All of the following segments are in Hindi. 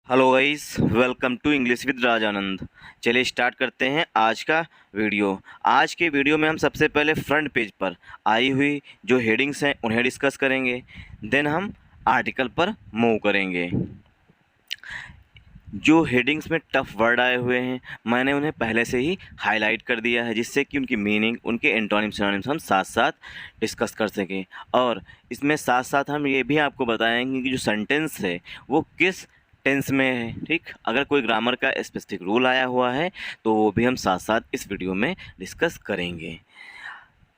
Hello guys, welcome to English with Rajanand. चलिए स्टार्ट करते हैं आज का वीडियो। आज के वीडियो में हम सबसे पहले फ्रंट पेज पर आई हुई जो हेडिंग्स हैं उन्हें डिस्कस करेंगे। देन हम आर्टिकल पर मूव करेंगे। जो हेडिंग्स में टफ वर्ड आए हुए हैं मैंने उन्हें पहले से ही हाईलाइट कर दिया है, जिससे कि उनकी मीनिंग, उनके एंटोनिम सिनोनिम्स हम साथ साथ डिस्कस कर सकें। और इसमें साथ साथ हम ये भी आपको बताएंगे कि जो सेंटेंस है वो किस टेंस में है। ठीक, अगर कोई ग्रामर का स्पेसिफिक रूल आया हुआ है तो वो भी हम साथ साथ इस वीडियो में डिस्कस करेंगे।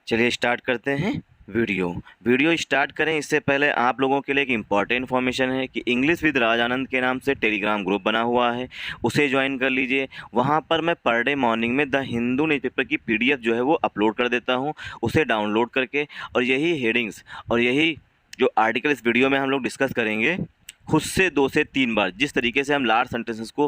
चलिए स्टार्ट करते हैं वीडियो स्टार्ट करें इससे पहले आप लोगों के लिए एक इम्पॉर्टेंट इन्फॉर्मेशन है कि इंग्लिश विद राजानंद के नाम से टेलीग्राम ग्रुप बना हुआ है, उसे ज्वाइन कर लीजिए। वहाँ पर मैं पर डे मॉर्निंग में द हिंदू न्यूज़पेपर की पीडीएफ जो है वो अपलोड कर देता हूँ। उसे डाउनलोड करके और यही हेडिंग्स और यही जो आर्टिकल इस वीडियो में हम लोग डिस्कस करेंगे, खुद से 2 से 3 बार जिस तरीके से हम लार्ज सेंटेंसेस को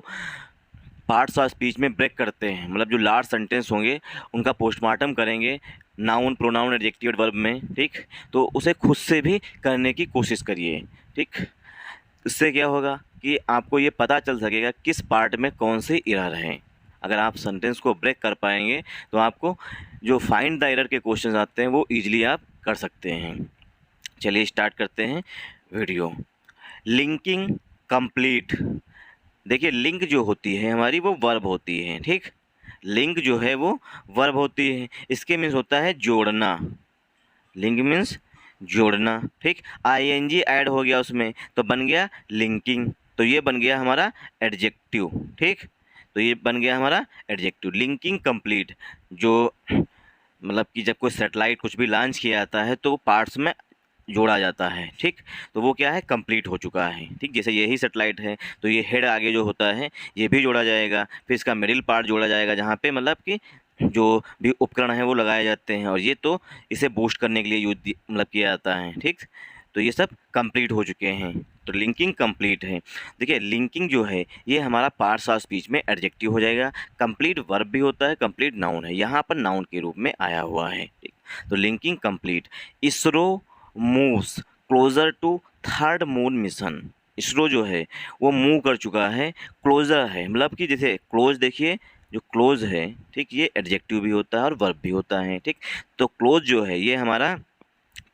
पार्ट्स ऑफ स्पीच में ब्रेक करते हैं, मतलब जो लार्ज सेंटेंस होंगे उनका पोस्टमार्टम करेंगे नाउन, प्रोनाउन, एडजेक्टिव, वर्ब में। ठीक, तो उसे खुद से भी करने की कोशिश करिए। ठीक, इससे क्या होगा कि आपको ये पता चल सकेगा किस पार्ट में कौन से एरर हैं। अगर आप सेंटेंस को ब्रेक कर पाएंगे तो आपको जो फाइंड द एरर के क्वेश्चंस आते हैं वो ईजिली आप कर सकते हैं। चलिए स्टार्ट करते हैं वीडियो। Linking complete. देखिए, लिंक जो होती है हमारी वो वर्ब होती है। ठीक, लिंक जो है वो वर्ब होती है। इसके मीन्स होता है जोड़ना। लिंक मीन्स जोड़ना। ठीक, आईएनजी ऐड हो गया उसमें तो बन गया लिंकिंग, तो ये बन गया हमारा एडजेक्टिव। ठीक, तो ये बन गया हमारा एडजेक्टिव। लिंकिंग कंप्लीट, जो मतलब कि जब कोई सैटेलाइट कुछ भी लॉन्च किया जाता है तो पार्ट्स में जोड़ा जाता है। ठीक, तो वो क्या है, कंप्लीट हो चुका है। ठीक, जैसे यही सेटेलाइट है तो ये हेड आगे जो होता है ये भी जोड़ा जाएगा, फिर इसका मिडिल पार्ट जोड़ा जाएगा जहाँ पे मतलब कि जो भी उपकरण है वो लगाए जाते हैं, और ये तो इसे बूस्ट करने के लिए यूज मतलब किया जाता है। ठीक, तो ये सब कंप्लीट हो चुके हैं, तो लिंकिंग कंप्लीट है। देखिए, लिंकिंग जो है ये हमारा पार्ट्स ऑफ स्पीच में एडजेक्टिव हो जाएगा। कंप्लीट वर्ब भी होता है, कंप्लीट नाउन है, यहाँ पर नाउन के रूप में आया हुआ है। ठीक, तो linking complete. ISRO moves closer to third moon mission. ISRO जो है वो मूव कर चुका है, क्लोजर है, मतलब कि जैसे क्लोज, देखिए जो क्लोज है, ठीक, ये एडजेक्टिव भी होता है और वर्ब भी होता है। ठीक, तो क्लोज जो है ये हमारा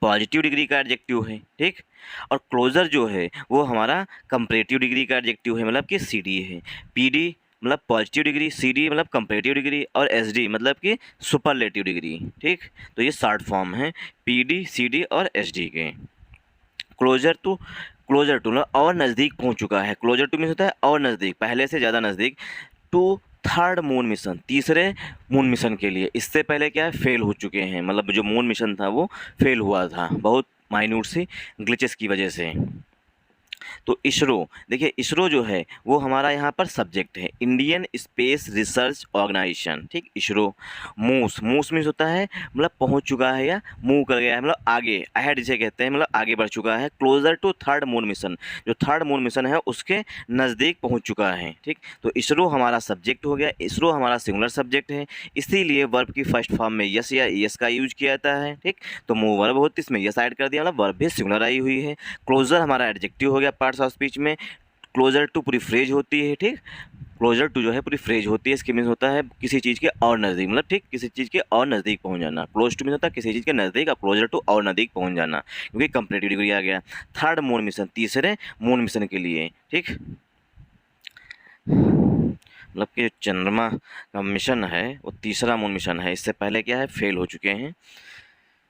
पॉजिटिव डिग्री का एडजेक्टिव है। ठीक, और क्लोजर जो है वो हमारा कंपैरेटिव डिग्री का एडजेक्टिव है, मतलब कि सीडी है। पीडी मतलब पॉजिटिव डिग्री, सीडी मतलब कंपैरेटिव डिग्री, और एसडी मतलब कि सुपरलेटिव डिग्री। ठीक, तो ये शॉर्ट फॉर्म है पीडी, सीडी और एसडी के। क्लोजर टू, क्लोजर टू मतलब और नज़दीक पहुंच चुका है। क्लोजर टू मीन्स होता है और नज़दीक, पहले से ज़्यादा नज़दीक। टू थर्ड मून मिशन, तीसरे मून मिशन के लिए। इससे पहले क्या है, फेल हो चुके हैं, मतलब जो मून मिशन था वो फेल हुआ था बहुत माइन्यूट सी ग्लिचेस की वजह से। तो इसरो, देखिए इसरो जो है वो हमारा यहाँ पर सब्जेक्ट है, इंडियन स्पेस रिसर्च ऑर्गेनाइजेशन। ठीक, इसरो। मूव्स, मूव्स मीन्स होता है मतलब पहुँच चुका है या मूव कर गया है, मतलब आगे, अहेड जिसे कहते हैं, मतलब आगे बढ़ चुका है। Closer to third moon mission, जो थर्ड मून मिशन है उसके नज़दीक पहुँच चुका है। ठीक, तो इसरो हमारा सब्जेक्ट हो गया, इसरो हमारा सिंगुलर सब्जेक्ट है, इसीलिए वर्ब की फर्स्ट फॉर्म में यस या यस का यूज किया जाता है। ठीक, तो मूव वर्ब होती है, इसमें यस ऐड कर दिया, मतलब वर्ब भी सिंगुलर आई हुई है। क्लोजर हमारा एडजेक्टिव हो गया पार्ट्स ऑफ स्पीच में। क्लोजर टू पूरी फ्रेज होती है। ठीक, क्लोजर टू जो है पूरी फ्रेज होती है, इसके मीन्स होता है किसी चीज़ के और नज़दीक, मतलब ठीक किसी चीज़ के और नज़दीक पहुंच जाना। क्लोज टू मीन्स होता है किसी चीज़ के नज़दीक, और क्लोजर टू और नज़दीक पहुंच जाना, क्योंकि कंपैरेटिव डिग्री आ गया। थर्ड मून मिशन, तीसरे मून मिशन के लिए। ठीक, मतलब कि जो चंद्रमा का मिशन है वो तीसरा मून मिशन है, इससे पहले क्या है, फेल हो चुके हैं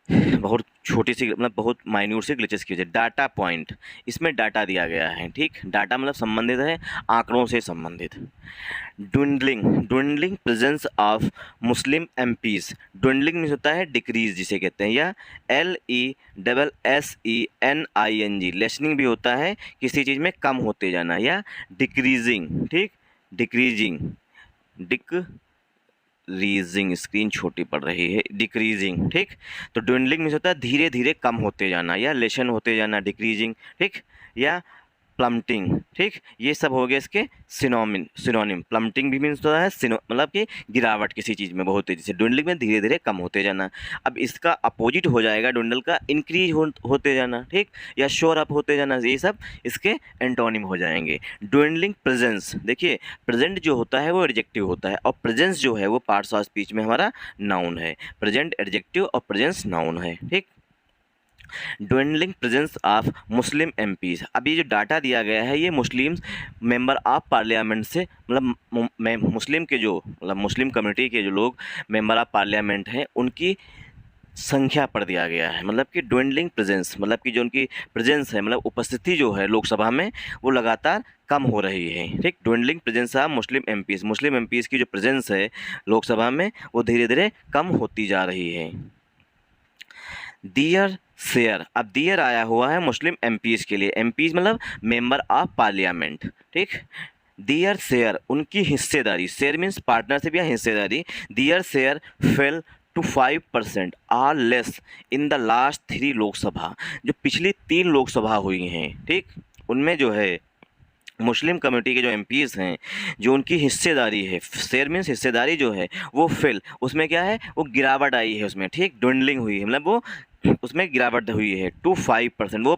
बहुत छोटी सी, मतलब बहुत माइन्यूट सी ग्लिचेस की वजह। डाटा पॉइंट, इसमें डाटा दिया गया है। ठीक, डाटा मतलब संबंधित है, आंकड़ों से संबंधित। Dwindling, dwindling presence of Muslim MPs. Dwindling means होता है डिक्रीज जिसे कहते हैं, या LESSENING। लेसनिंग भी होता है किसी चीज़ में कम होते जाना, या डिक्रीजिंग। ठीक, डिक्रीजिंग, रीजिंग, स्क्रीन छोटी पड़ रही है, डिक्रीजिंग। ठीक, तो ड्विंडलिंग मीन्स होता है धीरे धीरे कम होते जाना, या लेशन होते जाना, डिक्रीजिंग। ठीक, या प्लमटिंग, ठीक, ये सब हो गए इसके सिनोनिम। प्लमटिंग भी मीन्स होता है मतलब कि गिरावट किसी चीज़ में बहुत तेज़ी से, ड्विंडलिंग में धीरे धीरे कम होते जाना। अब इसका अपोजिट हो जाएगा ड्विंडल का, इंक्रीज होते जाना, ठीक, या शोर अप होते जाना, ये सब इसके एंटोनिम हो जाएंगे। ड्विंडलिंग प्रेजेंस, देखिए प्रेजेंट जो होता है वो एडजेक्टिव होता है, और प्रेजेंस जो है वो पार्ट्स ऑफ स्पीच में हमारा नाउन है। प्रेजेंट एडजेक्टिव और प्रेजेंस नाउन है, ठीक। ड्वेंडलिंग प्रेजेंस ऑफ मुस्लिम एमपीज, अब ये जो डाटा दिया गया है ये मुस्लिम मेंबर ऑफ पार्लियामेंट से, मतलब मुस्लिम के जो, मतलब मुस्लिम कम्युनिटी के जो लोग मेंबर ऑफ पार्लियामेंट हैं उनकी संख्या पर दिया गया है। मतलब कि ड्वेंडलिंग प्रेजेंस, मतलब कि जो उनकी प्रेजेंस है, मतलब उपस्थिति जो है लोकसभा में वो लगातार कम हो रही है, ठीक। ड्वेंडलिंग प्रेजेंस ऑफ मुस्लिम एमपीज की जो प्रेजेंस है लोकसभा में वो धीरे धीरे कम होती जा रही है। डियर शेयर, अब डियर आया हुआ है मुस्लिम एमपीज के लिए, एमपीज मतलब मेंबर ऑफ पार्लियामेंट, ठीक। डियर शेयर, उनकी हिस्सेदारी, शेयर मीन्स पार्टनरशिप या हिस्सेदारी, their share fell to 5% or less in the last 3 Lok Sabha, जो पिछली 3 लोकसभा हुई हैं, ठीक, उनमें जो है मुस्लिम कम्युनिटी के जो एमपीज हैं, जो उनकी हिस्सेदारी है, शेयर मीन्स हिस्सेदारी जो है वो फेल, उसमें क्या है, वो गिरावट आई है उसमें, ठीक, ड्विंडलिंग हुई है, मतलब वो उसमें गिरावट हुई है टू 5%, वो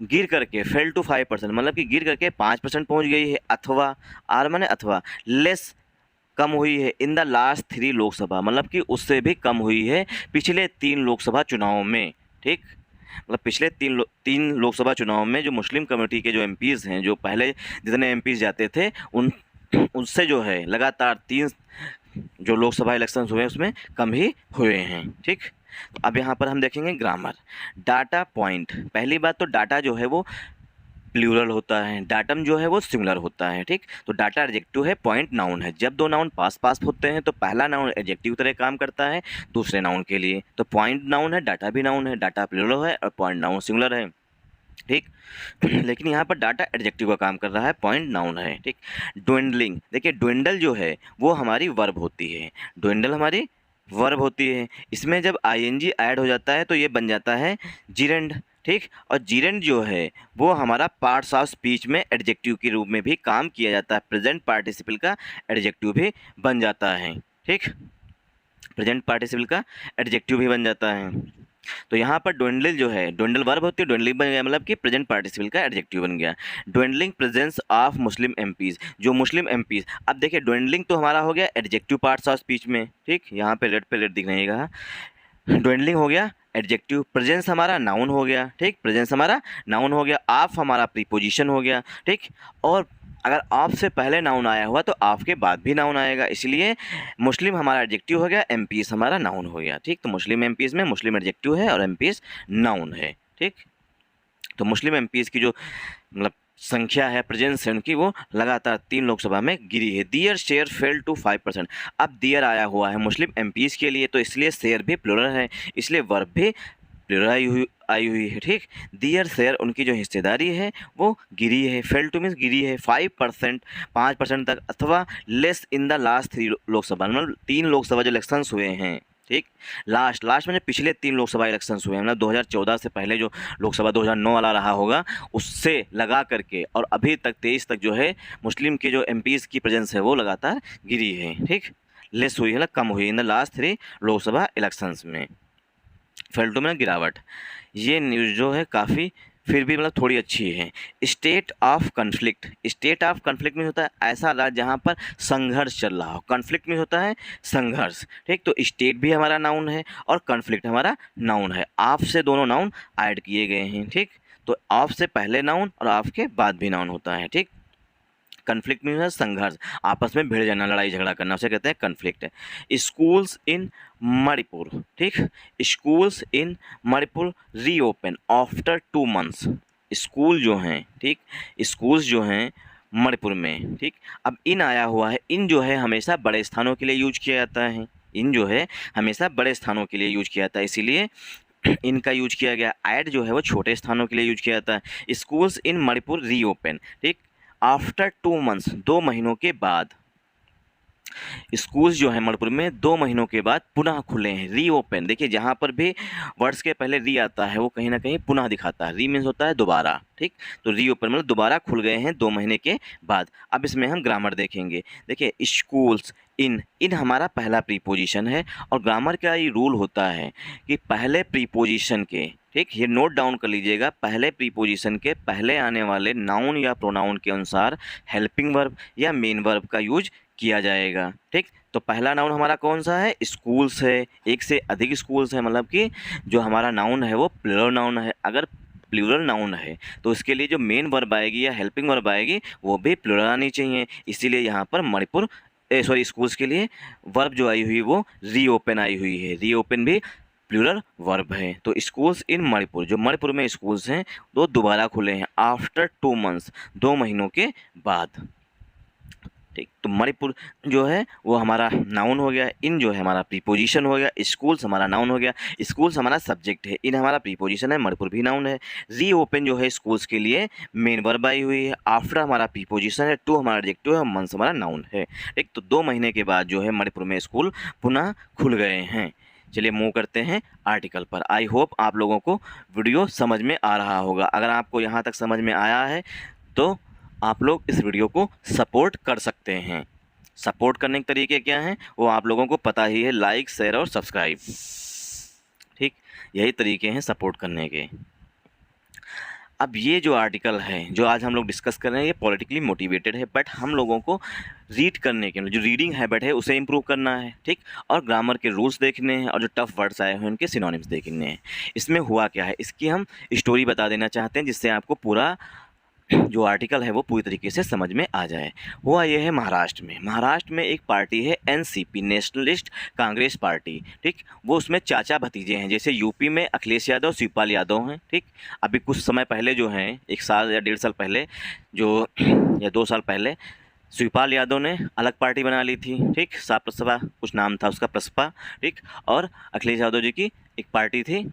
गिर करके फेल टू 5%, मतलब कि गिर करके 5% पहुंच गई है, अथवा आर माने अथवा, लेस कम हुई है इन द लास्ट 3 लोकसभा, मतलब कि उससे भी कम हुई है पिछले 3 लोकसभा चुनाव में, ठीक। मतलब पिछले 3 लोकसभा चुनाव में जो मुस्लिम कम्युनिटी के जो एमपीज़ हैं, जो पहले जितने एमपीज़ जाते थे उससे जो है लगातार 3 जो लोकसभा इलेक्शंस हुए उसमें कम ही हुए हैं, ठीक। तो अब यहाँ पर हम देखेंगे ग्रामर। डाटा पॉइंट, पहली बात तो डाटा जो है वो प्लूरल होता है, डाटम जो है वो सिंगुलर होता है, ठीक। तो डाटा एडजेक्टिव है, पॉइंट नाउन है। जब 2 नाउन पास होते हैं तो पहला नाउन एडजेक्टिव तरह काम करता है दूसरे नाउन के लिए, तो पॉइंट नाउन है, डाटा भी नाउन है, डाटा प्लूरल है और पॉइंट नाउन सिंगुलर है, ठीक। लेकिन यहाँ पर डाटा एडजेक्टिव का काम कर रहा है, पॉइंट नाउन है, ठीक। ड्वेंडलिंग, देखिए ड्वेंडल जो है वो हमारी वर्ब होती है, ड्वेंडल हमारी वर्ब होती है, इसमें जब आईएनजी ऐड हो जाता है तो ये बन जाता है जिरेंड, ठीक। और जिरेंड जो है वो हमारा पार्ट्स ऑफ स्पीच में एडजेक्टिव के रूप में भी काम किया जाता है, प्रेजेंट पार्टिसिपल का एडजेक्टिव भी बन जाता है, ठीक, प्रेजेंट पार्टिसिपल का एडजेक्टिव भी बन जाता है। तो यहाँ पर ड्वेंडल जो है, ड्वेंडल वर्ब होती है, ड्वेंडलिंग बन गया मतलब कि प्रेजेंट पार्टिसिपल का एडजेक्टिव बन गया। ड्वेंडलिंग प्रेजेंस ऑफ मुस्लिम एमपीज, जो मुस्लिम एमपीज, अब देखिए ड्वेंडलिंग तो हमारा हो गया एडजेक्टिव पार्ट्स ऑफ स्पीच में, ठीक, यहाँ पे रेड दिख रहेगा, ड्वेंडलिंग हो गया एडजेक्टिव, प्रेजेंस हमारा नाउन हो गया, ठीक, प्रेजेंस हमारा नाउन हो गया, ऑफ हमारा प्रीपोजिशन हो गया, ठीक। और अगर ऑफ से पहले नाउन आया हुआ तो ऑफ के बाद भी नाउन आएगा, इसलिए मुस्लिम हमारा एडजेक्टिव हो गया, एमपीज हमारा नाउन हो गया, ठीक। तो मुस्लिम एमपीज में मुस्लिम एडजेक्टिव है और एमपीज नाउन है, ठीक। तो मुस्लिम एमपीज की जो मतलब संख्या है, प्रेजेंस है उनकी, वो लगातार 3 लोकसभा में गिरी है। दियर शेयर फेल टू 5%, अब दियर आया हुआ है मुस्लिम एमपीज के लिए तो इसलिए शेयर भी प्लूरल है, इसलिए वर्ब भी प्लूरल आई हुई है, ठीक। दियर शेयर, उनकी जो हिस्सेदारी है वो गिरी है, फेल टू मीन्स गिरी है 5% तक, अथवा less in the last 3 Lok Sabha, मतलब 3 लोकसभा जो इलेक्शंस हुए हैं, ठीक। लास्ट में जो पिछले 3 लोकसभा इलेक्शंस हुए हैं, मतलब 2014 से पहले जो लोकसभा 2009 वाला रहा होगा उससे लगा करके और अभी तक 23 तक जो है मुस्लिम के जो एमपीज़ की प्रेजेंस है वो लगातार गिरी है, ठीक, लेस हुई है, मतलब कम हुई इन द लास्ट 3 लोकसभा इलेक्शंस में। फेल टू में गिरावट, ये न्यूज़ जो है काफ़ी फिर भी मतलब थोड़ी अच्छी है। State of conflict, state of conflict में होता है ऐसा राज्य जहाँ पर संघर्ष चल रहा हो, कन्फ्लिक्ट में होता है संघर्ष, ठीक। तो स्टेट भी हमारा नाउन है और कन्फ्लिक्ट हमारा नाउन है, ऑफ से दोनों नाउन ऐड किए गए हैं, ठीक। तो ऑफ से पहले नाउन और ऑफ के बाद भी नाउन होता है, ठीक। कन्फ्लिक्ट में संघर्ष, आपस में भिड़ जाना, लड़ाई झगड़ा करना, उसे कहते हैं कन्फ्लिक्ट। स्कूल्स इन मणिपुर, ठीक, schools in Manipur reopen after 2 months, school जो हैं, ठीक, स्कूल्स जो हैं मणिपुर में, ठीक। अब इन आया हुआ है, इन जो है हमेशा बड़े स्थानों के लिए यूज किया जाता है, इन जो है हमेशा बड़े स्थानों के लिए यूज किया जाता है, इसीलिए इनका यूज किया गया। ऐड जो है वो छोटे स्थानों के लिए यूज किया जाता है। स्कूल्स इन मणिपुर रीओपन, ठीक, आफ्टर 2 months, 2 महीनों के बाद, स्कूल्स जो है मणिपुर में 2 महीनों के बाद पुनः खुले हैं, रीओपन। देखिए जहाँ पर भी वर्ड्स के पहले री आता है वो कहीं ना कहीं पुनः दिखाता है। री मीन्स होता है दोबारा, ठीक। तो रीओपन मतलब दोबारा खुल गए हैं 2 महीने के बाद। अब इसमें हम ग्रामर देखेंगे। देखिए स्कूल्स, इन हमारा पहला प्रीपोजिशन है और ग्रामर का ये रूल होता है कि पहले प्रीपोजिशन के, ठीक, ये नोट डाउन कर लीजिएगा, पहले प्रीपोजिशन के पहले आने वाले नाउन या प्रोनाउन के अनुसार हेल्पिंग वर्ब या मेन वर्ब का यूज किया जाएगा, ठीक। तो पहला नाउन हमारा कौन सा है? स्कूल्स है। एक से अधिक स्कूल्स है, मतलब कि जो हमारा नाउन है वो प्लूरल नाउन है। अगर प्लूरल नाउन है तो इसके लिए जो मेन वर्ब आएगी या हेल्पिंग वर्ब आएगी वो भी प्लूरल आनी चाहिए। इसीलिए यहाँ पर मणिपुर स्कूल्स के लिए वर्ब जो आई हुई वो रीओपन आई हुई है। रीओपन भी प्लूरल वर्ब है। तो स्कूल्स इन मणिपुर, जो मणिपुर में स्कूल्स हैं वो दोबारा खुले हैं आफ्टर 2 मंथ्स, 2 महीनों के बाद, ठीक। तो मणिपुर जो है वो हमारा नाउन हो गया, इन जो है हमारा प्रीपोजिशन हो गया, स्कूल्स हमारा नाउन हो गया, स्कूल्स हमारा सब्जेक्ट है, इन हमारा प्रीपोजिशन है, मणिपुर भी नाउन है। रीओपन जो है स्कूल्स के लिए मेन वर्ब आई हुई है, आफ्टर हमारा प्रीपोजिशन है, टू हमारा एडजेक्टिव है, मंथ्स हमारा नाउन है, ठीक। तो 2 महीने के बाद जो है मणिपुर में स्कूल पुनः खुल गए हैं। चलिए मूव करते हैं आर्टिकल पर। आई होप आप लोगों को वीडियो समझ में आ रहा होगा। अगर आपको यहाँ तक समझ में आया है तो आप लोग इस वीडियो को सपोर्ट कर सकते हैं। सपोर्ट करने के तरीके क्या हैं वो आप लोगों को पता ही है, लाइक, शेयर और सब्सक्राइब, ठीक। यही तरीके हैं सपोर्ट करने के। अब ये जो आर्टिकल है जो आज हम लोग डिस्कस कर रहे हैं ये पॉलिटिकली मोटिवेटेड है, बट हम लोगों को रीड करने के लिए जो रीडिंग हैबिट है उसे इम्प्रूव करना है, ठीक। और ग्रामर के रूल्स देखने हैं और जो टफ वर्ड्स आए हैं उनके सिनोनिम्स देखने हैं। इसमें हुआ क्या है इसकी हम स्टोरी बता देना चाहते हैं जिससे आपको पूरा जो आर्टिकल है वो पूरी तरीके से समझ में आ जाए। हुआ ये है महाराष्ट्र में एक पार्टी है एनसीपी, नेशनलिस्ट कांग्रेस पार्टी, ठीक। वो उसमें चाचा भतीजे हैं, जैसे यूपी में अखिलेश यादव, शिवपाल यादव हैं, ठीक। अभी कुछ समय पहले जो हैं 1 साल या 1.5 साल पहले जो या 2 साल पहले शिवपाल यादव ने अलग पार्टी बना ली थी, ठीक। प्रसपा कुछ नाम था उसका, प्रसपा, ठीक। और अखिलेश यादव जी की एक पार्टी थी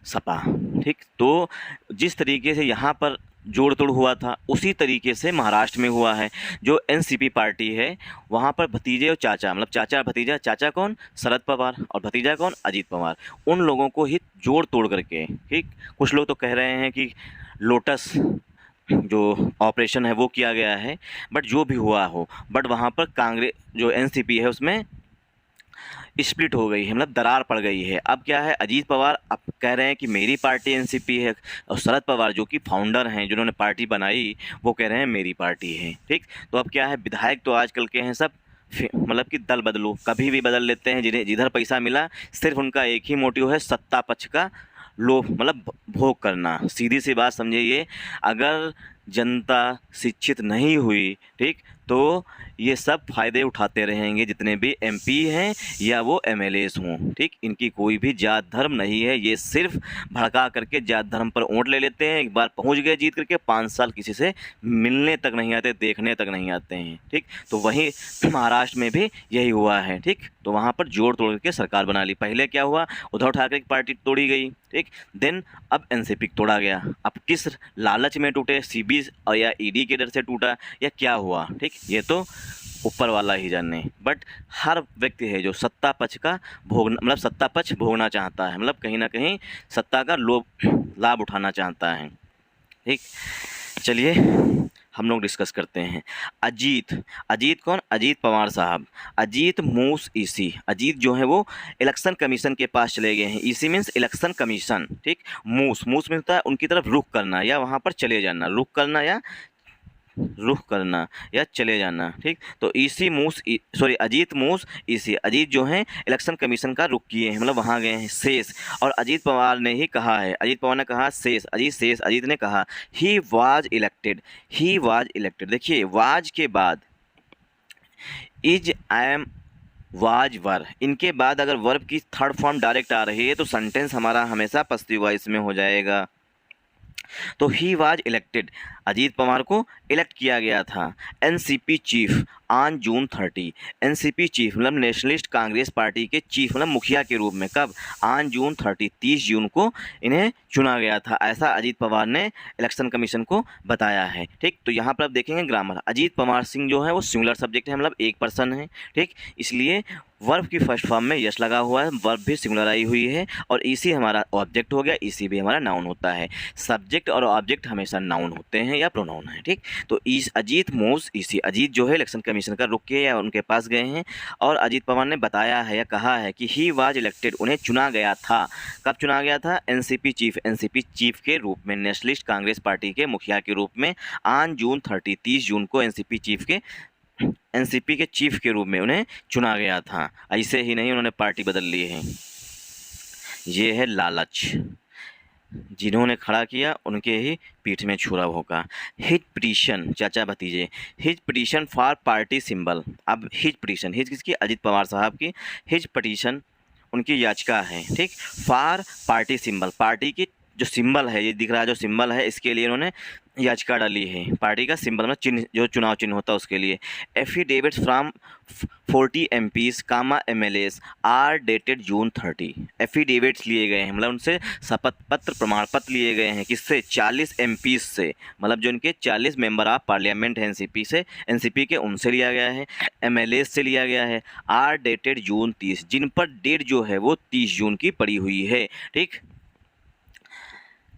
सपा, ठीक। तो जिस तरीके से यहाँ पर जोड़ तोड़ हुआ था उसी तरीके से महाराष्ट्र में हुआ है। जो एनसीपी पार्टी है वहाँ पर भतीजे और चाचा, मतलब चाचा और भतीजा, चाचा कौन? शरद पवार, और भतीजा कौन? अजीत पवार, उन लोगों को ही जोड़ तोड़ करके, ठीक। कुछ लोग तो कह रहे हैं कि लोटस जो ऑपरेशन है वो किया गया है, बट जो भी हुआ हो, बट वहाँ पर कांग्रेस जो एनसीपी है उसमें स्प्लिट हो गई है, मतलब दरार पड़ गई है। अब क्या है, अजीत पवार अब कह रहे हैं कि मेरी पार्टी एनसीपी है, और शरद पवार जो कि फाउंडर हैं जिन्होंने पार्टी बनाई वो कह रहे हैं मेरी पार्टी है, ठीक। तो अब क्या है, विधायक तो आजकल के हैं सब मतलब कि दल बदलो, कभी भी बदल लेते हैं, जिन्हें जिधर पैसा मिला सिर्फ उनका एक ही मोटिव है, सत्ता पक्ष का लोभ, मतलब भोग करना। सीधी सी बात समझिए, अगर जनता शिक्षित नहीं हुई, ठीक, तो ये सब फायदे उठाते रहेंगे जितने भी एमपी हैं या वो एमएलएस हों, ठीक। इनकी कोई भी जात धर्म नहीं है, ये सिर्फ भड़का करके जात धर्म पर वोट ले लेते हैं। एक बार पहुंच गए जीत करके 5 साल किसी से मिलने तक नहीं आते, देखने तक नहीं आते हैं, ठीक। तो वहीं महाराष्ट्र में भी यही हुआ है, ठीक। तो वहाँ पर जोड़ तोड़ करके सरकार बना ली। पहले क्या हुआ, उद्धव ठाकरे की पार्टी तोड़ी गई, ठीक। देन अब एनसीपी तोड़ा गया। अब किस लालच में टूटे, सीबी और या ईडी के डर से टूटा या क्या हुआ, ठीक, ये तो ऊपर वाला ही जाने। बट हर व्यक्ति है जो सत्ता पक्ष का मतलब सत्ता पक्ष भोगना चाहता है, मतलब कहीं ना कहीं सत्ता का लाभ उठाना चाहता है, ठीक। चलिए हम लोग डिस्कस करते हैं। अजीत कौन? अजीत पवार साहब। अजीत मूस ईसी, अजीत जो है वो इलेक्शन कमीशन के पास चले गए हैं। ईसी मीन्स इलेक्शन कमीशन, ठीक। मूस मीन्स होता है उनकी तरफ रुख करना या वहाँ पर चले जाना, रुख करना या चले जाना, ठीक। तो अजीत मूस ईसी, अजीत जो हैं इलेक्शन कमीशन का रुख किए हैं, मतलब वहाँ गए हैं। शेष, और अजीत पवार ने ही कहा है, अजीत पवार ने कहा शेष, अजीत ने कहा ही वाज इलेक्टेड। देखिए वाज के बाद इज, एम, वाज, वर, इनके बाद अगर वर्ब की थर्ड फॉर्म डायरेक्ट आ रही है तो सेंटेंस हमारा हमेशा पस्ती वॉइस में हो जाएगा। तो he was elected, Ajit Pawar को इलेक्ट किया गया था NCP chief on June 30। NCP chief मतलब नेशनलिस्ट कांग्रेस पार्टी के चीफ मतलब मुखिया के रूप में कब, ऑन जून 30, 30 जून को इन्हें चुना गया था, ऐसा अजीत पवार ने इलेक्शन कमीशन को बताया है। ठीक, तो यहाँ पर आप देखेंगे ग्रामर, अजीत पवार सिंह जो है वो सिंगुलर सब्जेक्ट है, मतलब एक पर्सन है। ठीक, इसलिए वर्ब की फर्स्ट फॉर्म में यश लगा हुआ है, वर्ब भी सिंगुलर आई हुई है, और इसी हमारा ऑब्जेक्ट हो गया, इसी भी हमारा नाउन होता है। सब्जेक्ट और ऑब्जेक्ट हमेशा नाउन होते हैं या प्रोनाउन है। ठीक, तो इस अजीत मूव्स, इसी अजीत जो है इलेक्शन कमीशन का रुक के या उनके पास गए हैं, और अजीत पवार ने बताया है या कहा है कि ही वाज इलेक्टेड, उन्हें चुना गया था। कब चुना गया था? एनसीपी चीफ के रूप में, नेशनलिस्ट कांग्रेस पार्टी के मुखिया के रूप में, ऑन जून 30, 30 जून को एनसीपी के चीफ के रूप में उन्हें चुना गया था। ऐसे ही नहीं, उन्होंने पार्टी बदल ली है। ये है लालच, जिन्होंने खड़ा किया उनके ही पीठ में छुरा होगा। हिज पिटीशन, चाचा भतीजे, his petition for party symbol. अब हिज पिटीशन, हिज किसकी? अजीत पवार साहब की। हिज पिटीशन उनकी याचिका है। ठीक, फॉर पार्टी सिंबल, पार्टी की जो सिंबल है, ये दिख रहा है जो सिंबल है, इसके लिए उन्होंने याचिका डाली है। पार्टी का सिंबल में चिन्ह, जो चुनाव चिन्ह होता है उसके लिए। Affidavits from 40 MPs comma MLAs are dated June 30। Affidavits लिए गए हैं, मतलब उनसे शपथ पत्र, प्रमाण पत्र लिए गए हैं। किससे? 40 MPs से, मतलब जो इनके 40 मेंबर ऑफ पार्लियामेंट है एनसीपी के, उनसे लिया गया है। MLAs से लिया गया है। आर डेटेड जून 30, जिन पर डेट जो है वो 30 जून की पड़ी हुई है। ठीक,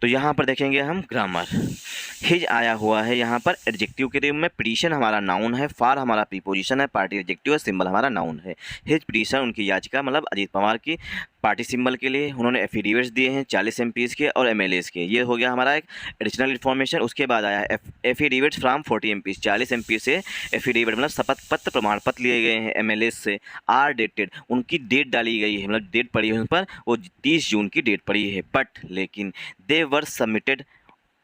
तो यहाँ पर देखेंगे हम ग्रामर, हिज आया हुआ है यहाँ पर एडजेक्टिव के रूप में, पिटीशन हमारा नाउन है, फॉर हमारा प्रीपोजिशन है, पार्टी एडजेक्टिव है, सिंबल हमारा नाउन है। हिज पिटीशन उनकी याचिका, मतलब अजीत पवार की पार्टी सिंबल के लिए उन्होंने एफिडेविट्स दिए हैं 40 MPs के और MLAs के। ये हो गया हमारा एक एडिशनल इन्फॉर्मेशन। उसके बाद आया है एफिडेविट्स फ्रॉम 40 MPs, 40 MP से एफिडेविट मतलब शपथ पत्र, प्रमाण पत्र लिए गए हैं। MLAs से आर डेटेड, उनकी डेट डाली गई है, मतलब डेट पड़ी है उन पर, वो 30 जून की डेट पड़ी है। बट लेकिन दे वर सबमिटेड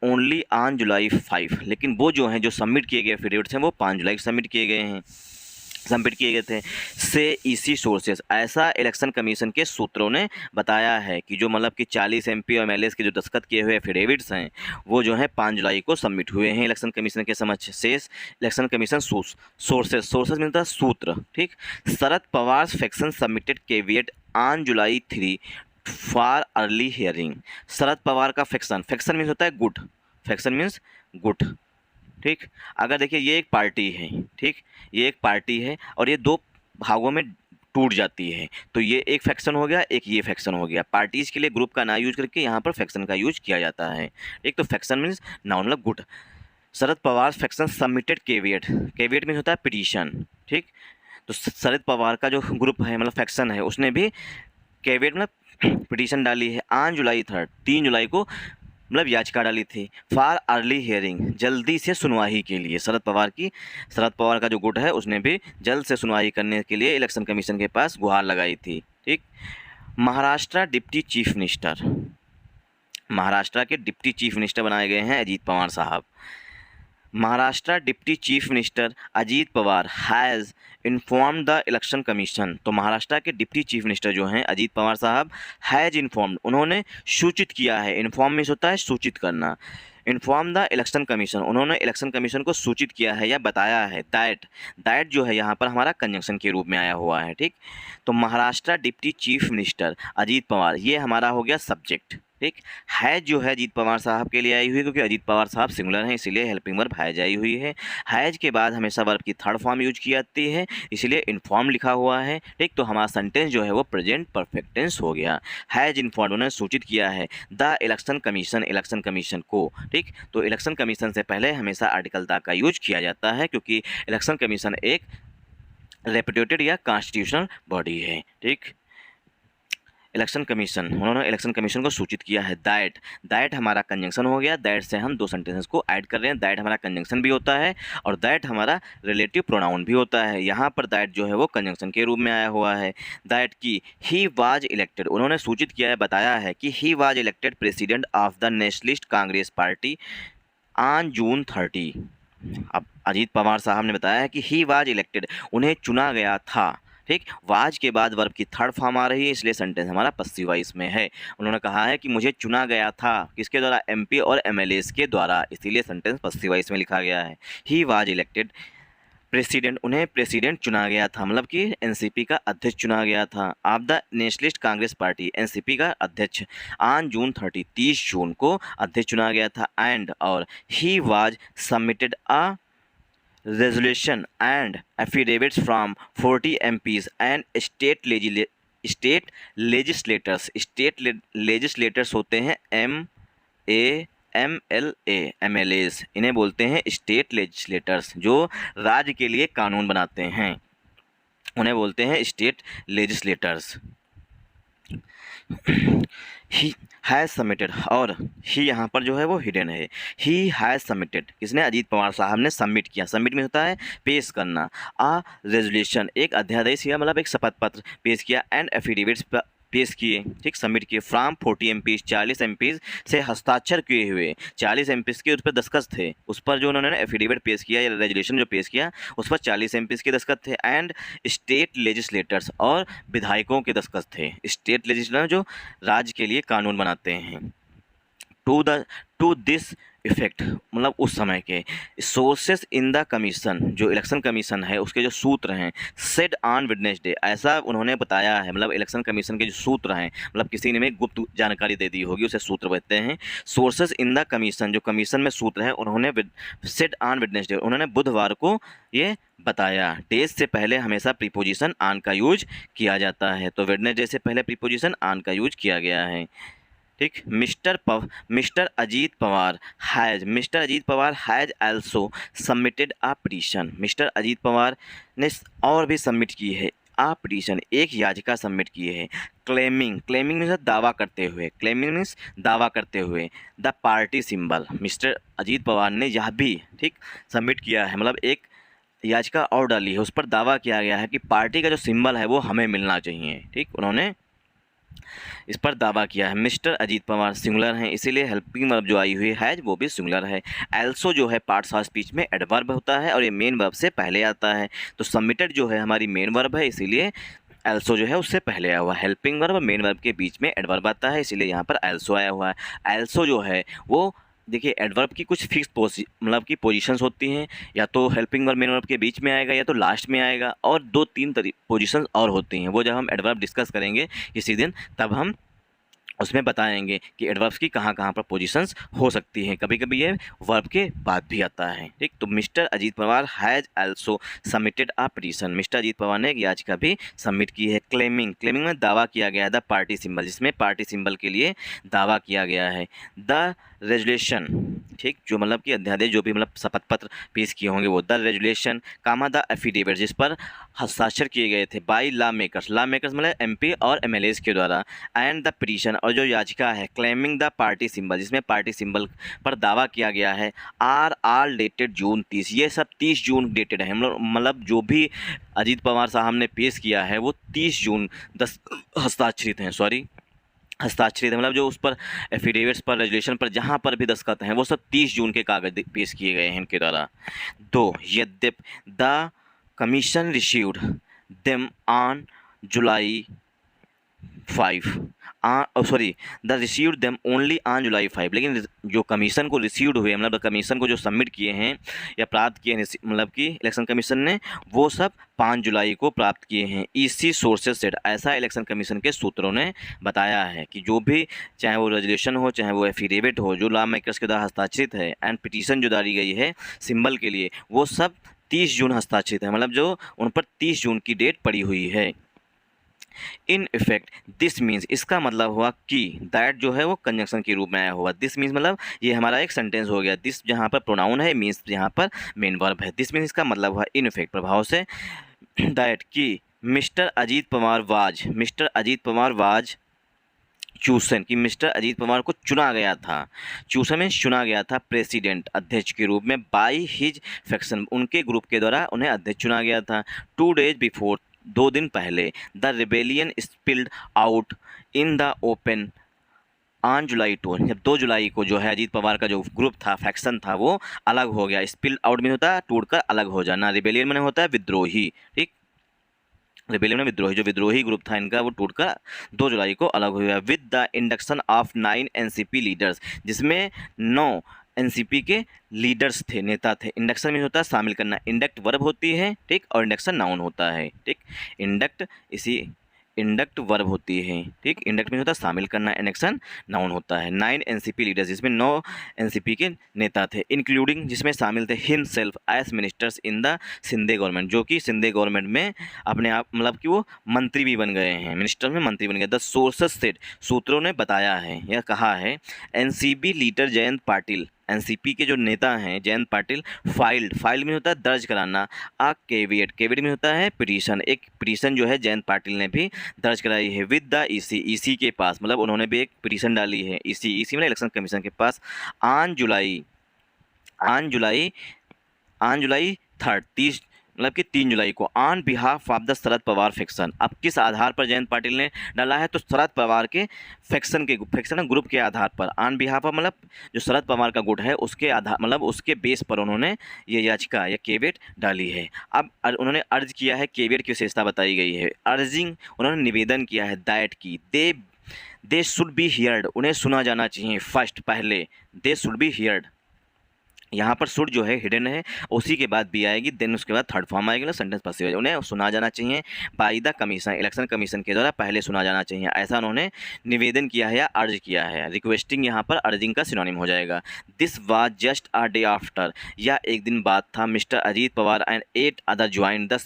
ओनली ऑन जुलाई 5, लेकिन वो जो हैं, जो सबमिट किए गए एफिडेविट्स हैं, वो 5 जुलाई को सबमिट किए गए थे। से इसी सोर्सेस, ऐसा इलेक्शन कमीशन के सूत्रों ने बताया है कि जो मतलब कि 40 MP और MLAs के जो दस्तखत किए हुए एफिडेविट्स हैं, वो जो है 5 जुलाई को सबमिट हुए हैं इलेक्शन कमीशन के समक्ष। शेष इलेक्शन कमीशन सोर्सेस मिलता है सूत्र। ठीक, Sharad Pawar faction submitted caveat on July 3 for early hearing. Sharad Pawar का फैक्शन मीन्स होता है गुट, फैक्शन मीन्स गुट। ठीक, अगर देखिए ये एक पार्टी है, ठीक, ये एक पार्टी है और ये दो भागों में टूट जाती है, तो ये एक फैक्शन हो गया, एक ये फैक्शन हो गया। पार्टीज के लिए ग्रुप का ना यूज करके यहाँ पर फैक्शन का यूज किया जाता है। एक तो फैक्शन मीन्स नाउन मतलब गुट। Sharad Pawar faction submitted caveat means होता है पिटीशन। ठीक, तो शरद पवार का जो ग्रुप है मतलब फैक्शन है, उसने भी केविएट मतलब पिटीशन डाली है ऑन जुलाई 3, 3 जुलाई को मतलब याचिका डाली थी। फॉर अर्ली हियरिंग, जल्दी से सुनवाई के लिए। शरद पवार का जो गुट है उसने भी जल्द से सुनवाई करने के लिए इलेक्शन कमीशन के पास गुहार लगाई थी। ठीक, Maharashtra deputy chief minister, Maharashtra के डिप्टी चीफ मिनिस्टर बनाए गए हैं अजीत पवार साहब। Maharashtra deputy chief minister Ajit Pawar has informed the election commission. तो महाराष्ट्र के डिप्टी चीफ मिनिस्टर जो हैं अजीत पवार साहब, हैज़ इन्फॉर्म्ड, उन्होंने सूचित किया है। इन्फॉर्म मीन्स होता है सूचित करना। इन्फॉर्म द इलेक्शन कमीशन, उन्होंने इलेक्शन कमीशन को सूचित किया है या बताया है। दैट जो है यहाँ पर हमारा कंजंक्शन के रूप में आया हुआ है। ठीक, तो Maharashtra deputy chief minister Ajit Pawar, ये हमारा हो गया सब्जेक्ट। ठीक, हैज जो है अजीत पवार साहब के लिए आई हुई है, क्योंकि अजीत पवार साहब सिंगुलर हैं, इसीलिए हेल्पिंग वर्ब हैज आई हुई है। हैज के बाद हमेशा वर्ब की थर्ड फॉर्म यूज की जाती है, इसलिए इन्फॉर्म लिखा हुआ है। ठीक, तो हमारा सेंटेंस जो है वो प्रेजेंट परफेक्ट टेंस हो गया। हैज इन्फॉर्म, उन्होंने सूचित किया है the election commission, election commission को। ठीक, तो इलेक्शन कमीशन से पहले हमेशा आर्टिकल द का यूज किया जाता है, क्योंकि इलेक्शन कमीशन एक रेपुटेटेड या कॉन्स्टिट्यूशनल बॉडी है। ठीक, इलेक्शन कमीशन, उन्होंने इलेक्शन कमीशन को सूचित किया है। दैट हमारा कंजंक्शन हो गया। दैट से हम दो सेंटेंसेस को ऐड कर रहे हैं। दैट हमारा कंजंक्शन भी होता है और दैट हमारा रिलेटिव प्रोनाउन भी होता है। यहाँ पर दैट जो है वो कंजंक्शन के रूप में आया हुआ है। दैट की ही वाज इलेक्टेड, उन्होंने सूचित किया है, बताया है कि he was elected president of the nationalist Congress party on June 30। अब अजीत पवार साहब ने बताया है कि ही वाज इलेक्टेड, उन्हें चुना गया था। ठीक, वाज के बाद वर्ब की थर्ड फॉर्म आ रही है, इसलिए सेंटेंस हमारा पस्सिव वॉइस में है। उन्होंने कहा है कि मुझे चुना गया था, किसके द्वारा? एमपी और एमएलएस के द्वारा, इसीलिए सेंटेंस पस्सिव वॉइस में लिखा गया है। ही वाज इलेक्टेड प्रेसिडेंट, उन्हें प्रेसिडेंट चुना गया था, मतलब कि एनसीपी का अध्यक्ष चुना गया था। Of the nationalist Congress party, NCP का अध्यक्ष ऑन जून 30 जून को अध्यक्ष चुना गया था। एंड और he was submitted a resolution and affidavits from 40 MPs and state legislators। state legislators होते हैं MLA इन्हें बोलते हैं स्टेट लेजिस्लेटर्स, जो राज्य के लिए कानून बनाते हैं, उन्हें बोलते हैं state legislators. He has submitted, और ही यहाँ पर जो है वो हिडन है। ही हैज़ सबमिटेड, किसने? अजीत पवार साहब ने सबमिट किया। सबमिट में होता है पेश करना। आ रेजोल्यूशन, एक अध्यादेश या मतलब एक शपथ पत्र पेश किया। एंड एफिडेविट्स पेश किए, ठीक, सबमिट किए। फ्राम 40 MPs, 40 MPs से हस्ताक्षर किए हुए, 40 MPs के उस पर दस्तखत थे, उस पर जो उन्होंने एफिडेविट पेश किया या रेजोल्यूशन जो पेश किया उस पर 40 MPs के दस्तखत थे। एंड स्टेट लेजिस्लेटर्स, और विधायकों के दस्तखत थे। स्टेट लेजिस्लेटर जो राज्य के लिए कानून बनाते हैं। टू दिस इफेक्ट, मतलब उस समय के सोर्सेस इन द कमीशन, जो इलेक्शन कमीशन है उसके जो सूत्र हैं, सेड ऑन वेडनेसडे, ऐसा उन्होंने बताया है। मतलब इलेक्शन कमीशन के जो सूत्र हैं, मतलब किसी ने गुप्त जानकारी दे दी होगी, उसे सूत्र कहते हैं। सोर्सेस इन द कमीशन, जो कमीशन में सूत्र है, उन्होंने सेड ऑन वेडनेसडे, उन्होंने बुधवार को ये बताया। डेज से पहले हमेशा प्रीपोजिशन ऑन का यूज किया जाता है, तो वेडनेसडे से पहले प्रीपोजिशन ऑन का यूज किया गया है। ठीक, mister Ajit Pawar has also submitted a petition. Mister Ajit Pawar ने और भी सबमिट की है आ पिटीशन, एक याचिका सबमिट की है। क्लेमिंग मीन्स दावा करते हुए the party symbol, mister Ajit Pawar ने यह भी, ठीक, सबमिट किया है, मतलब एक याचिका और डाली है, उस पर दावा किया गया है कि पार्टी का जो सिंबल है वो हमें मिलना चाहिए। ठीक, उन्होंने इस पर दावा किया है। मिस्टर अजीत पवार सिंगुलर हैं, इसीलिए हेल्पिंग वर्ब जो आई हुई है वो भी सिंगुलर है। एल्सो जो है पार्ट्स ऑफ स्पीच में एडवर्ब होता है और ये मेन वर्ब से पहले आता है, तो सबमिटेड जो है हमारी मेन वर्ब है, इसीलिए एल्सो जो है उससे पहले आया हुआ है। हेल्पिंग वर्ब और मेन वर्ब के बीच में एडवर्ब आता है, इसीलिए यहाँ पर एल्सो आया हुआ है। एल्सो जो है वो, देखिए, एडवर्ब की कुछ फिक्स मतलब की पोजीशंस होती हैं, या तो हेल्पिंग वर्ब मेन वर्ब के बीच में आएगा या तो लास्ट में आएगा, और 2-3 पोजीशंस और होती हैं, वो जब हम एडवर्ब डिस्कस करेंगे किसी दिन तब हम उसमें बताएंगे कि एडवर्ब्स की कहाँ कहाँ पर पोजीशंस हो सकती हैं। कभी कभी ये वर्ब के बाद भी आता है। ठीक, तो mister Ajit Pawar has also submitted a petition, mister Ajit Pawar ने एक याचिका भी सबमिट की है। क्लेमिंग में दावा किया गया है द पार्टी सिंबल, जिसमें पार्टी सिंबल के लिए दावा किया गया है। द रेजुलेशन, ठीक, जो मतलब कि अध्यादेश जो भी मतलब शपथ पत्र पेश किए होंगे वो। The resolution comma the affidavit, जिस पर हस्ताक्षर किए गए थे बाई लॉ मेकर्स मतलब एमपी और एमएलएस के द्वारा। एंड द पिटीशन, और जो याचिका है क्लेमिंग द पार्टी सिंबल, जिसमें पार्टी सिंबल पर दावा किया गया है, आर ऑल डेटेड जून 30, ये सब 30 जून डेटेड है। मतलब जो भी अजीत पवार साहब ने पेश किया है वो 30 जून हस्ताक्षरित हैं, हस्ताक्षरित है, मतलब जो उस पर एफिडेविट्स पर, रेजुलेशन पर जहाँ पर भी दस्तखत हैं वो सब 30 जून के कागज पेश किए गए हैं इनके द्वारा। दो यद्यपि the commission received them on July 5, the received them only on July 5, लेकिन जो कमीशन को रिसीव्ड हुए, मतलब कमीशन को जो सबमिट किए हैं या प्राप्त किए हैं, मतलब कि इलेक्शन कमीशन ने, वो सब 5 जुलाई को प्राप्त किए हैं। इसी सोर्सेज सेट, ऐसा इलेक्शन कमीशन के सूत्रों ने बताया है कि जो भी, चाहे वो रेजोल्यूशन हो चाहे वो एफिडेविट हो, जो लॉ मेकर्स के द्वारा हस्ताक्षरित है, एंड पिटीशन जो डाली गई है सिंबल के लिए, वो सब 30 जून हस्ताक्षरित है, मतलब जो उन पर 30 जून की डेट पड़ी हुई है। इन इफेक्ट दिस मीन्स, इसका मतलब हुआ कि, दैट जो है वो कंजंक्शन के रूप में आया हुआ। दिस मीन्स मतलब ये हमारा एक सेंटेंस हो गया। दिस जहाँ पर प्रोनाउन है, मीन्स यहाँ पर मेन वर्ब है। दिस मीन्स इसका मतलब हुआ इन इफेक्ट, प्रभाव से, दैट कि मिस्टर अजीत पवार वाज चूसन, कि मिस्टर अजीत पवार को चुना गया था, चूसन में चुना गया था प्रेसिडेंट, अध्यक्ष के रूप में, बाई हिज फैक्शन, उनके ग्रुप के द्वारा उन्हें अध्यक्ष चुना गया था। 2 days बिफोर, 2 दिन पहले, the rebellion spilled out in the open on July 2, जब 2 जुलाई को जो है अजीत पवार का जो ग्रुप था, फैक्शन था, वो अलग हो गया। स्पिल्ड आउट में होता है टूट कर अलग हो जाना, रिबेलियन में होता है विद्रोही। ठीक, रिबेलियन में विद्रोही, जो विद्रोही ग्रुप था इनका वो टूटकर 2 जुलाई को अलग हुआ with the induction of 9 NCP leaders, जिसमें 9 एनसीपी के लीडर्स थे, नेता थे। इंडक्शन में होता है शामिल करना, इंडक्ट वर्ब होती है, ठीक, और इंडक्शन नाउन होता है, ठीक। इंडक्ट वर्ब होती है, ठीक। इंडक्ट में होता है शामिल करना, इंडक्शन नाउन होता है। 9 एनसीपी लीडर्स, जिसमें 9 एनसीपी के नेता थे, इंक्लूडिंग, जिसमें शामिल थे himself as ministers in the Shinde government, जो कि सिंधे गवर्नमेंट में अपने आप मतलब कि वो मंत्री भी बन गए हैं, मिनिस्टर में मंत्री बन गए। द सोर्सेस सेड, सूत्रों ने बताया है या कहा है, NCP leader Jayant Patil, NCP के जो नेता हैं जयंत पाटिल, फाइल में होता है दर्ज कराना, आ केविएट में होता है पिटीशन, एक पिटीशन जो है जयंत पाटिल ने भी दर्ज कराई है विद द ईसी के पास, मतलब उन्होंने भी एक पिटीशन डाली है ईसी मतलब इलेक्शन कमीशन के पास, ऑन जुलाई 3 मतलब कि 3 जुलाई को, on behalf of the Sharad Pawar faction. अब किस आधार पर जयंत पाटिल ने डाला है, तो शरद पवार के फैक्शन ग्रुप के आधार पर, ऑन बिहाफ ऑफ मतलब जो शरद पवार का गुट है उसके आधार मतलब उसके बेस पर उन्होंने ये याचिका या केविएट डाली है। अब उन्होंने अर्ज किया है, केविएट की विशेषता बताई गई है, अर्जिंग, उन्होंने निवेदन किया है दैट की दे शुड बी हियर्ड, उन्हें सुना जाना चाहिए, फर्स्ट पहले दे शुड बी हियर्ड, यहाँ पर शुड जो है हिडन है, उसी के बाद बी आएगी, देन उसके बाद थर्ड फॉर्म आएगी, सेंटेंस पासिव है, उन्हें सुना जाना चाहिए by the commission, election commission के द्वारा पहले सुना जाना चाहिए, ऐसा उन्होंने निवेदन किया है या अर्ज किया है। रिक्वेस्टिंग यहाँ पर अर्जिंग का सिनोनिम हो जाएगा। This was just a day after, या एक दिन बाद था, mister Ajit Pawar and 8 other join the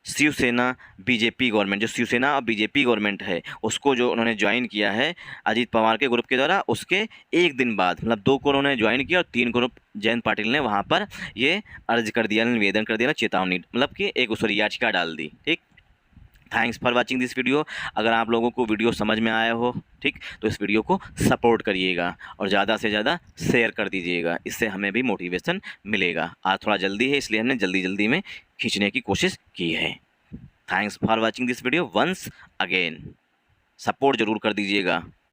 Shiv Sena BJP government, जो शिवसेना और बीजेपी गवर्नमेंट है उसको जो उन्होंने ज्वाइन किया है अजीत पवार के ग्रुप के द्वारा, उसके एक दिन बाद, मतलब 2 को उन्होंने ज्वाइन किया और 3 को जयंत पाटिल ने वहाँ पर ये अर्ज कर दिया, निवेदन कर दिया, चेतावनी मतलब कि एक उस याचिका डाल दी, ठीक। Thanks for watching this video. अगर आप लोगों को वीडियो समझ में आया हो, ठीक, तो इस वीडियो को सपोर्ट करिएगा और ज़्यादा से ज़्यादा शेयर कर दीजिएगा, इससे हमें भी मोटिवेशन मिलेगा। आज थोड़ा जल्दी है इसलिए हमने जल्दी में खींचने की कोशिश की है। Thanks for watching this video once again, support ज़रूर कर दीजिएगा।